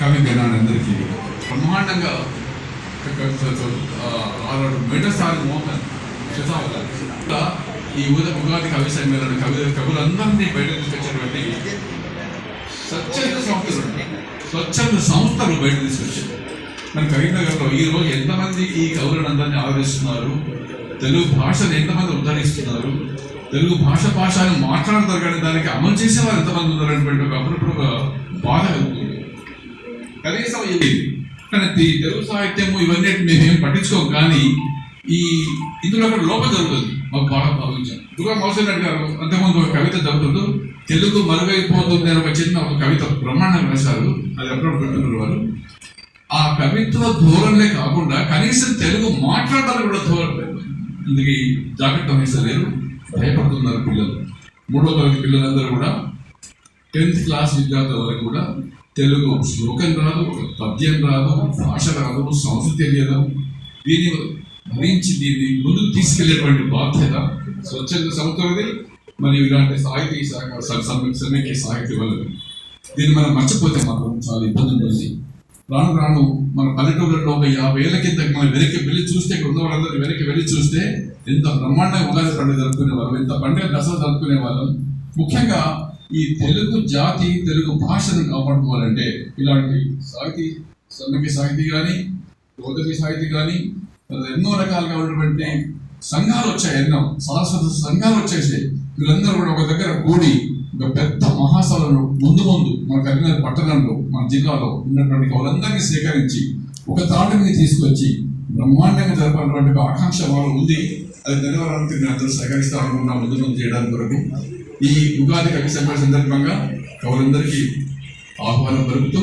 కవి అందరికీ బ్రహ్మాండంగా మేటసారి మోహన్ ఈ ఉగాది కవి సమ్మేళన కవులందరినీ బయట తీసుకొచ్చినటువంటి స్వచ్ఛంద సంస్థలు బయట తీసుకొచ్చారు. మన కరీంనగర్లో ఈరోజు ఎంతమంది ఈ కవులందరినీ ఆదరిస్తున్నారు, తెలుగు భాషను ఎంతమంది ఉద్ధరిస్తున్నారు, తెలుగు భాషను మాట్లాడతారు కానీ దానికి అమలు చేసేవారు ఎంతమంది ఉన్నారనేటువంటి ఒక అపూర్వ బాధ కలుగుతుంది. కనీసం కానీ తెలుగు సాహిత్యము ఇవన్నీ మేమేం పట్టించుకోం, కానీ ఇందులో అక్కడ లోపం జరుగుతుంది. మాకు బాగా భావించాం. దుర్గా మౌసరెడ్డి గారు అంతకుముందు ఒక కవిత చదువుతుంటూ తెలుగు మరుగైపోతుంది అని ఒక చిన్న ఒక కవిత బ్రహ్మాండంగా రాశారు. అది అప్పుడు పెట్టుకున్నారు వారు. ఆ కవిత్వ ధోరణే కాకుండా కనీసం తెలుగు మాట్లాడాలని కూడా ధోరణి. అందుకే జాగ్రత్త వహిస్తలేరు, భయపడుతున్నారు పిల్లలు. 3వ తరగతి పిల్లలందరూ కూడా 10th క్లాస్ విద్యార్థుల వరకు కూడా తెలుగు శ్లోకం రాదు, పద్యం రాదు, భాష రాదు, సంస్కృతి తెలియదు. దీన్ని భరించి దీన్ని ముందుకు తీసుకెళ్లేటువంటి బాధ్యత స్వచ్ఛంద సంస్థలది. మరియు ఇలాంటి సాహితీ సమైక్య సాహిత్య వల్ల దీన్ని మనం మర్చిపోతే మాత్రం చాలా ఇబ్బంది ఉంటుంది. రాను రాను మన పల్లెటూళ్ళలో ఒక 50 కింద మనం వెనక్కి వెళ్ళి చూస్తే, ఇక్కడ ఉన్న వాళ్ళందరూ వెనక్కి వెళ్ళి చూస్తే ఎంత బ్రహ్మాండంగా ఉగాది పండుగ జరుపుకునే వాళ్ళం, ఎంత పండుగ దసరా జరుపుకునే వాళ్ళం. ముఖ్యంగా ఈ తెలుగు జాతి, తెలుగు భాషను కాపాడుకోవాలంటే ఇలాంటి సాహితీ సమైక్య సాహితీ కానీ, గౌతమి సాహితీ కానీ, ఎన్నో రకాలుగా ఉన్నటువంటి సంఘాలు వచ్చాయి. ఎన్నో సరస్వత సంఘాలు వచ్చేసాయి. వీళ్ళందరూ కూడా ఒక దగ్గర కూడి ఒక పెద్ద మహాసభలను ముందు మన కరీంనగర్ పట్టణంలో, మన జిల్లాలో ఉన్నటువంటి వాళ్ళందరినీ సేకరించి ఒక తాటి మీద తీసుకొచ్చి బ్రహ్మాండంగా జరపాలన్నటువంటి ఒక ఆకాంక్ష వాళ్ళు ఉంది. అది నెరవేరానికి నేను అందరూ సహకరిస్తామనుకున్నా ముందు చేయడానికి కొరకు ఈ ఉగాది కవి సమ్మేళన సందర్భంగా కవులందరికీ ఆహ్వానం పలుకుతూ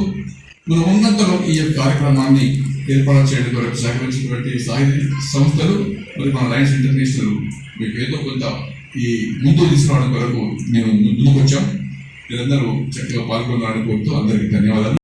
మన ఉన్నంతలో ఈ కార్యక్రమాన్ని ఏర్పాటు చేయడం కొరకు సహకరించినటువంటి సాహితీ సంస్థలు మరియు మన లయన్స్ ఇంటర్నేషనల్ మీకు ఏదో కొంత ఈ ముందు తీసుకురావడం కొరకు మేము ముందుకు వచ్చాం. మీరందరూ చక్కగా పాల్గొనాలని కోరుతూ అందరికీ ధన్యవాదాలు.